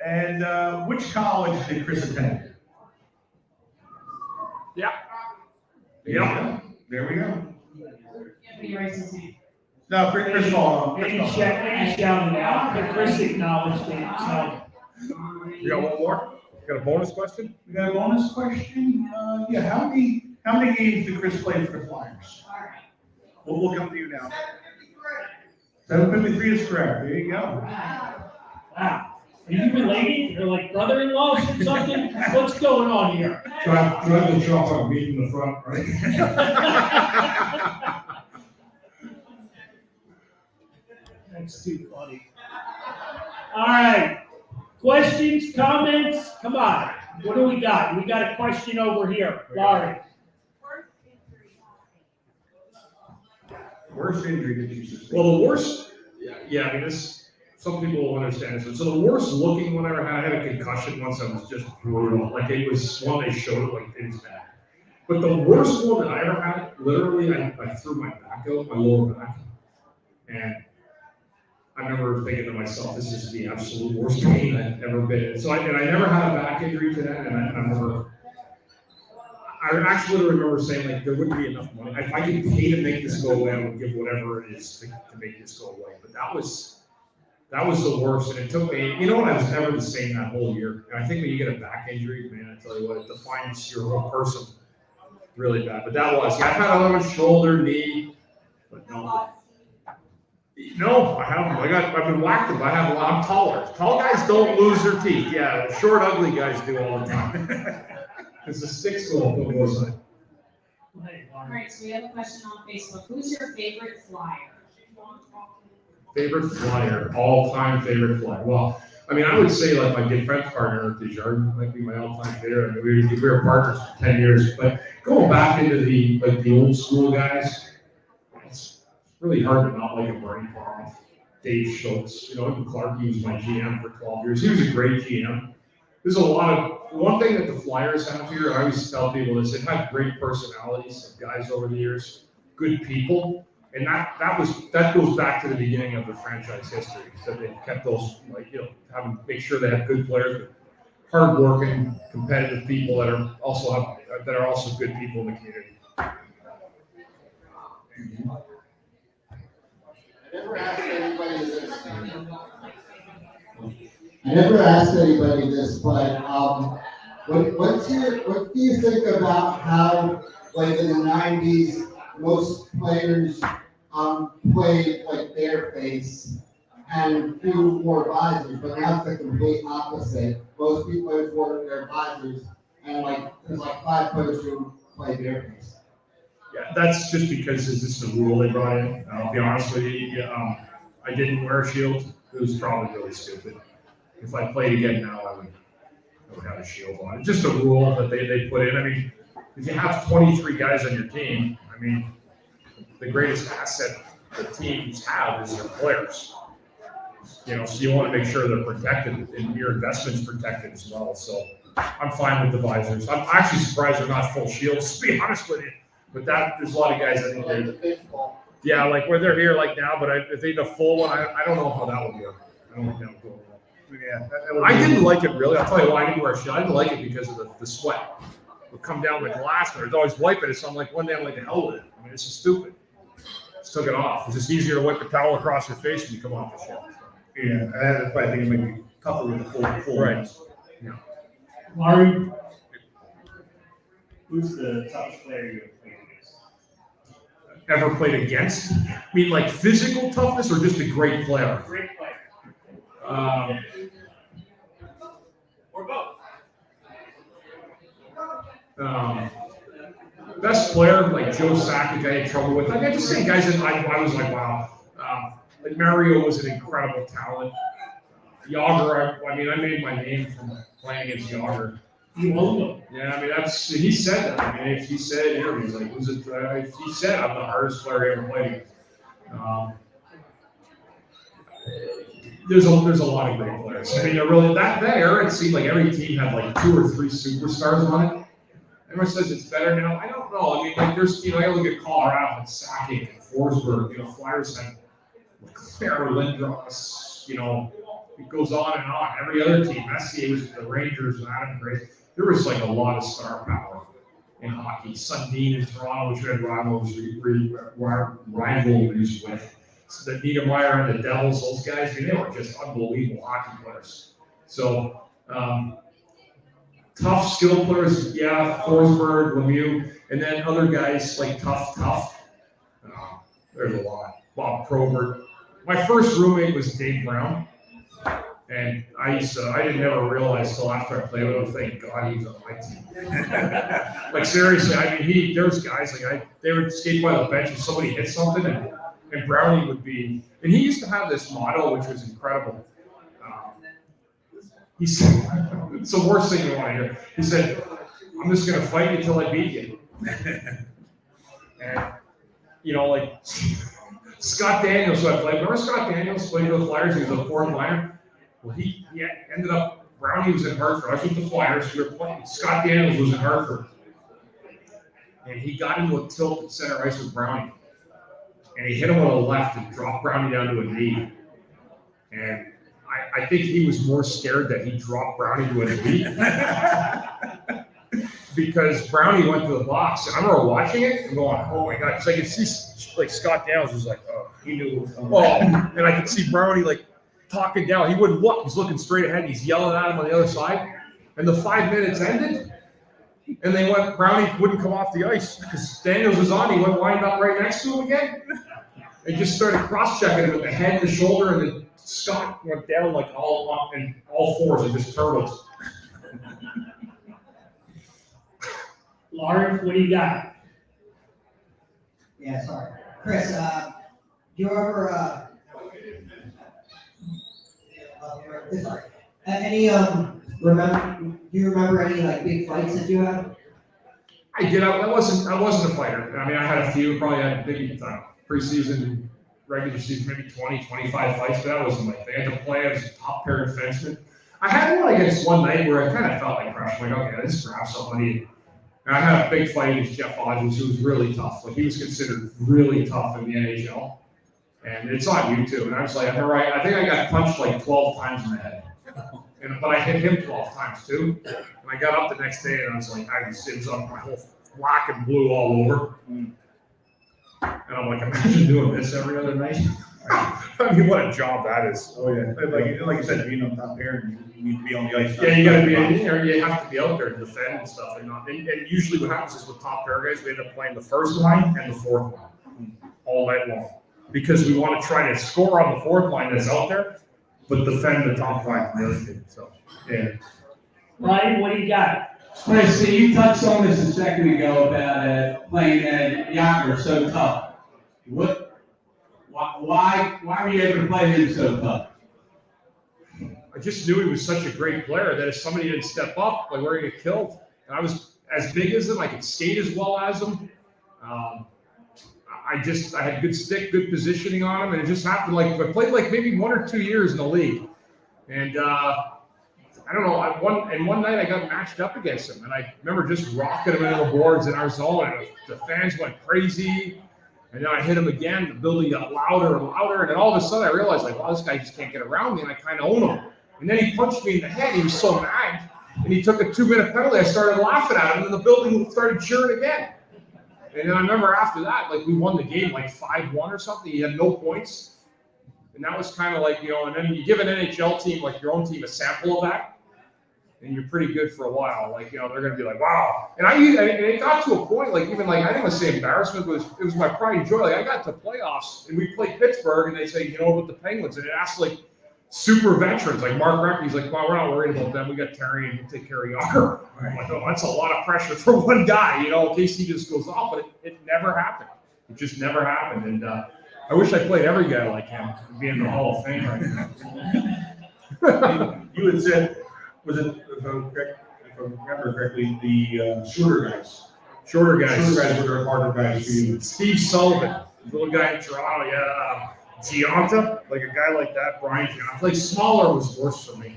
And which college did Chris attend? Yeah. There we go. Everybody raise his hand. No, Chris called him. And he shouted out, but Chris acknowledged it, so. You got one more? You got a bonus question? We got a bonus question? Yeah, how many games did Chris play for the Flyers? All right. We'll come to you now. 753 is correct, there you go. Wow. Are you related? You're like brother-in-laws or something? What's going on here? Drive the truck on meet in the front, right? That's too funny. All right. Questions, comments? Come on. What do we got? We got a question over here. Laurie. Worst injury that you sustained? Well, the worst, yeah, I mean, some people will understand this. So the worst looking one I ever had, I had a concussion once that was just brutal. Like it was one they showed like it was bad. But the worst one that I ever had, literally, I threw my back out, my lower back. And I remember thinking to myself, this is the absolute worst pain I've ever been in. So I never had a back injury to that, and I actually remember saying, like, there wouldn't be enough money. If I could pay to make this go away, I would give whatever it is to make this go away. But that was the worst, and it took me, you know what, I was never the same that whole year. And I think when you get a back injury, man, I tell you what, it defines your whole person really bad. But that was, I've had other ones, shoulder, knee, but no. No, I haven't. I've been whacked, but I'm taller. Tall guys don't lose their teeth. Yeah, short, ugly guys do all the time. Because the sticks go up on both sides. All right, so we have a question on Facebook. Who's your favorite flyer? Favorite flyer, all-time favorite flyer. Well, I mean, I would say like my defense partner, Desjardins, might be my all-time favorite. I mean, we were partners for 10 years, but going back into the old school guys, it's really hard to not like a Bernie Palm, Dave Schultz. You know, even Clark, he was my GM for 12 years. He was a great GM. There's a lot of, one thing that the Flyers have here, I always tell people is they've had great personalities of guys over the years, good people. And that goes back to the beginning of the franchise history. So they've kept those, like, you know, make sure they have good players, but hardworking, competitive people that are also good people in the community. I never asked anybody this, but what do you think about how, like in the 90s, most players played like bareface and few wore visors, but now it's the complete opposite. Most people wore their visors, and like there's like 5 players who play bareface. Yeah, that's just because this is the rule they brought in. I'll be honest with you, I didn't wear a shield. It was probably really stupid. If I played again now, I would have a shield on. It's just a rule that they put in. I mean, if you have 23 guys on your team, I mean, the greatest asset the teams have is their players. You know, so you want to make sure they're protected and your investment's protected as well. So I'm fine with the visors. I'm actually surprised they're not full shields, to be honest with you. But there's a lot of guys I think yeah, like where they're here like now, but if they need a full one, I don't know how that would work. I don't think that would go well. Yeah, I didn't like it really. I'll tell you why I didn't wear a shield. I didn't like it because of the sweat. It would come down the glass, and I was always wiping it. So I'm like, one day I'm like, the hell with it. I mean, this is stupid. Just took it off. It's just easier to wipe a towel across your face when you come off the shield. So. Yeah, that's why I think it might be tougher with the full right. ones. Yeah. Laurie, who's the toughest player you have played against? Ever played against? I mean, like physical toughness or just a great player? Great player. Or both. Best player, like Joe Sakic, I had trouble with. Like I just say guys that I was like, wow. Like Mario was an incredible talent. Yager, I mean, I made my name from playing against Yager. you own them. Yeah, I mean, he said that. I mean, he said in interviews, like, he said I'm the hardest player I ever played against. There's a lot of great players. I mean, they're really, that era, it seemed like every team had like 2 or 3 superstars on it. Everyone says it's better now. I don't know. I mean, like, there's, you know, I look at Colorado and Sakic and Forsberg, you know, Flyers had Claire Lindros, you know, it goes on and on. Every other team, Messier was with the Rangers and Adam Gray. There was like a lot of star power in hockey. Sundin in Toronto, which we had rivalries with. the Niedermeyer and the Devils, those guys, I mean, they were just unbelievable hockey players. So, tough, skilled players, yeah, Forsberg, Lemieux, and then other guys like tough. There's a lot. Bob Probert. My first roommate was Dave Brown, and I didn't ever realize till after I played with him, thank God he was on my team. Like seriously, I mean, there's guys like they would skate by the bench and somebody hit something, and Brownie would be, and he used to have this motto which was incredible. He said, it's the worst thing you want to hear. He said, I'm just going to fight you till I beat you. And, you know, like Scott Daniels, who I played. Remember Scott Daniels played for the Flyers? He was a fourth liner. Well, he ended up, Brownie was in Hartford. I was with the Flyers. We were playing. Scott Daniels was in Hartford. And he got into a tilt at center ice with Brownie. And he hit him with a left and dropped Brownie down to a knee. And I think he was more scared that he dropped Brownie to a knee. Because Brownie went to the box. And I remember watching it and going, oh my God. Because I could see, like, Scott Downs was like, oh, he knew it was coming. Oh, and I could see Brownie, like, talking down. He wouldn't look. He's looking straight ahead. He's yelling at him on the other side. And the 5 minutes ended. And Brownie wouldn't come off the ice. Because Daniels was on. He went lined up right next to him again. And just started cross-checking him with the head and the shoulder. And then Scott went down like all fours and just turtles. Lawrence, what do you got? Yeah, sorry. Chris, do you ever, sorry. Do you remember any like big fights that you had? I did. I wasn't a fighter. I mean, I had a few, probably had maybe preseason, regular season, maybe 20, 25 fights, but that wasn't my thing. I had to play. I was a top pair defenseman. I had one against one night where I kind of felt like crush. Like, okay, let's grab somebody. And I had a big fight against Jeff Hodges, who was really tough. Like, he was considered really tough in the NHL. And it's on YouTube. And I was like, I think I got punched like 12 times in the head. But I hit him 12 times too. And I got up the next day and I was like, it was on my whole black and blue all over. And I'm like, imagine doing this every other night. I mean, what a job that is. Oh yeah, like you said, being on top pair, you need to be on the ice. Yeah, you got to be. You have to be out there to defend and stuff. And usually, what happens is with top pair guys, we end up playing the first line and the fourth line all night long because we want to try to score on the fourth line that's out there, but defend the top line from the other team. So yeah. Ryan, what do you got? Chris, so you touched on this a second ago about playing at Yonkers so tough. Why were you able to play him so tough? I just knew he was such a great player that if somebody didn't step up, like we're gonna get killed. And I was as big as him. I could skate as well as him. I had good stick, good positioning on him, and it just happened. Like I played like maybe 1 or 2 years in the league, and I don't know. One night I got matched up against him, and I remember just rocking him into the boards in our zone, and the fans went crazy. And then I hit him again. The building got louder and louder, and then all of a sudden I realized, like, wow, this guy just can't get around me, and I kind of own him. And then he punched me in the head. He was so mad, and he took a 2-minute penalty. I started laughing at him, and then the building started cheering again. And then I remember after that, like, we won the game like 5-1 or something. He had no points, and that was kind of like, and then you give an NHL team, like your own team, a sample of that. And you're pretty good for a while. Like, they're going to be like, wow. And it got to a point, like, even like, I didn't want to say embarrassment, but it was my pride and joy. Like, I got to playoffs, and we played Pittsburgh, and they say, with the Penguins, and it asked, like, super veterans, like Mark Recchi. He's like, well, we're not worried about them. We got Terry, and he'll take care of Yocker. I'm like, oh, that's a lot of pressure for one guy, in case he just goes off. But it never happened. It just never happened. And I wish I played every guy like him, be in the Hall of Fame right now. You had said, was it, if I remember correctly, the shorter guys? Shorter guys were the harder guys for you. Steve Sullivan, little guy in Toronto, yeah. Gianta, like a guy like that, Brian Gianta. Like, smaller was worse for me.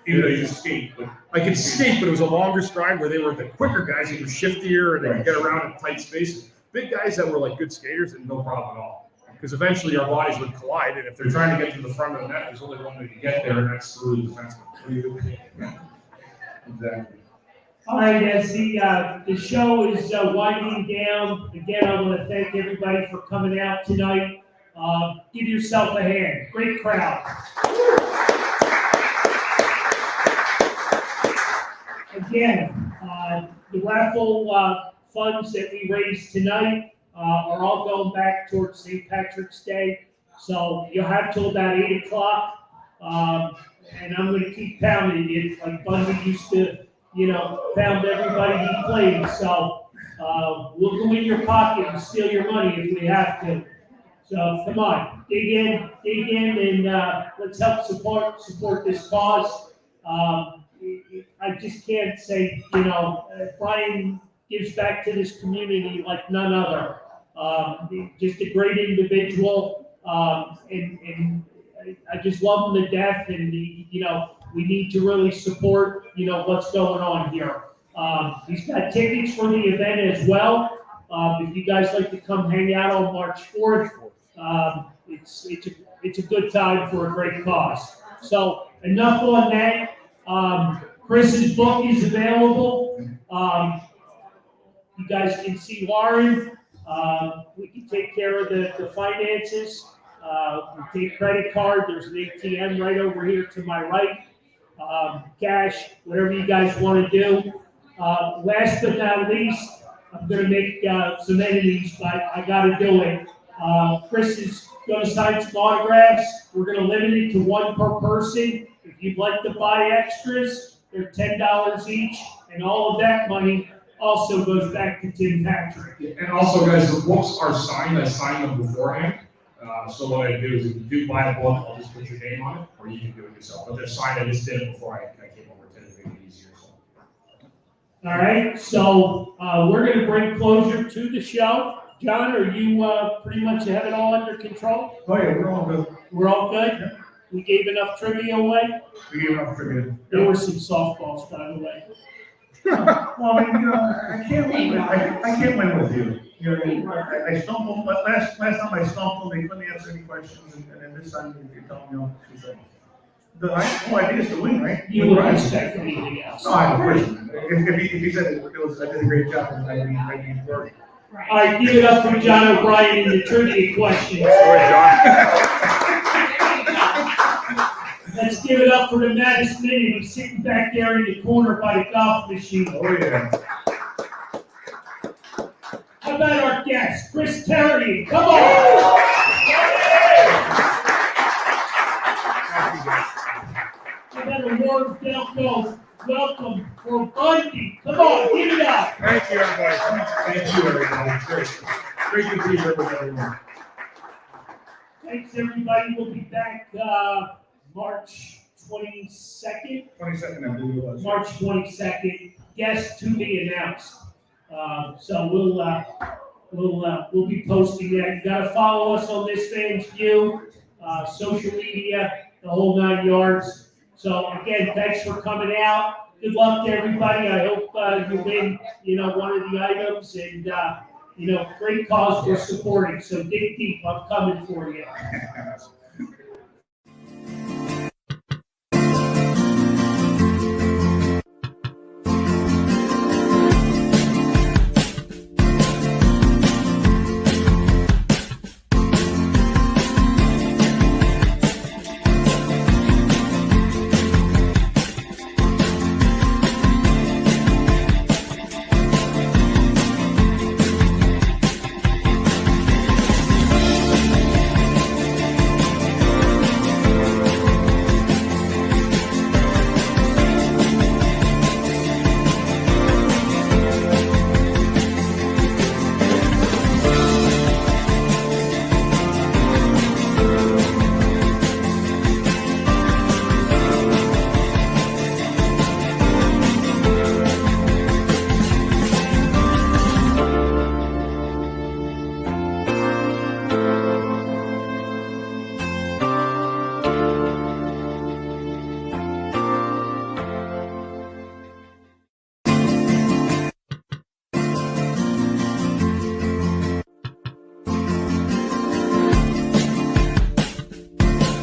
Even though you could skate, but I could skate, but it was a longer stride where they were the quicker guys who were shiftier and they could get around in tight spaces. Big guys that were like good skaters and no problem at all. Because eventually our bodies would collide, and if they're trying to get to the front of the net, there's only one way to get there, and that's through the defenseman. exactly. All right, as the show is winding down, again, I want to thank everybody for coming out tonight. Give yourself a hand. Great crowd. Again, the raffle funds that we raised tonight are all going back towards St. Patrick's Day. So you'll have till about 8 o'clock. And I'm going to keep pounding it like Bundy used to, pound everybody he played. So we'll go in your pocket and steal your money if we have to. So come on, dig in, and let's help support this cause. I just can't say, Brian gives back to this community like none other. Just a great individual, and I just love him to death, and we need to really support, what's going on here. He's got tickets for the event as well. If you guys like to come hang out on March 4th, it's a good time for a great cause. So enough on that. Chris's book is available. You guys can see Lauren. We can take care of the finances. We take credit card. There's an ATM right over here to my right. Cash, whatever you guys want to do. Last but not least, I'm going to make some enemies, but I got to do it. Chris is going to sign some autographs. We're going to limit it to one per person. If you'd like to buy extras, they're $10 each, and all of that money also goes back to Tim Patrick. And also, guys, the books are signed. I signed them beforehand. So what I do is, if you do buy a book, I'll just put your name on it, or you can do it yourself. But they're signed. I just did it before I came over to make it easier. So. All right. So we're going to bring closure to the show. John, are you pretty much have it all under control? Oh, yeah, we're all good. We're all good? Yeah. We gave enough trivia away? We gave enough trivia. There were some softballs, by the way. Well, I can't win. I can't win with you. You know what I mean? I stumbled, but last time I stumbled, they couldn't answer any questions, and then this time you tell me, so. The whole idea is to win, right? You wouldn't expect anything else. No, of course. If he said I did a great job, then I'd be worried. Right. All right, give it up for John O'Brien and the trivia questions. Let's give it up for the Maddest Minute. He's sitting back there in the corner by the golf machine. Oh, yeah. How about our guest, Chris Terry? Come on! How about a warm welcome for Bundy? Come on, give it up. Thank you, everybody. Thank you, everybody. Great to be here with everyone. Thanks, everybody. We'll be back March 22nd. 22nd, I believe it was. March 22nd. Guest to be announced. So we'll be posting that. You gotta follow us on This Fan's View, social media, the whole 9 yards. So again, thanks for coming out. Good luck to everybody. I hope you win, one of the items, and great cause we're supporting. So dig deep. I'm coming for you.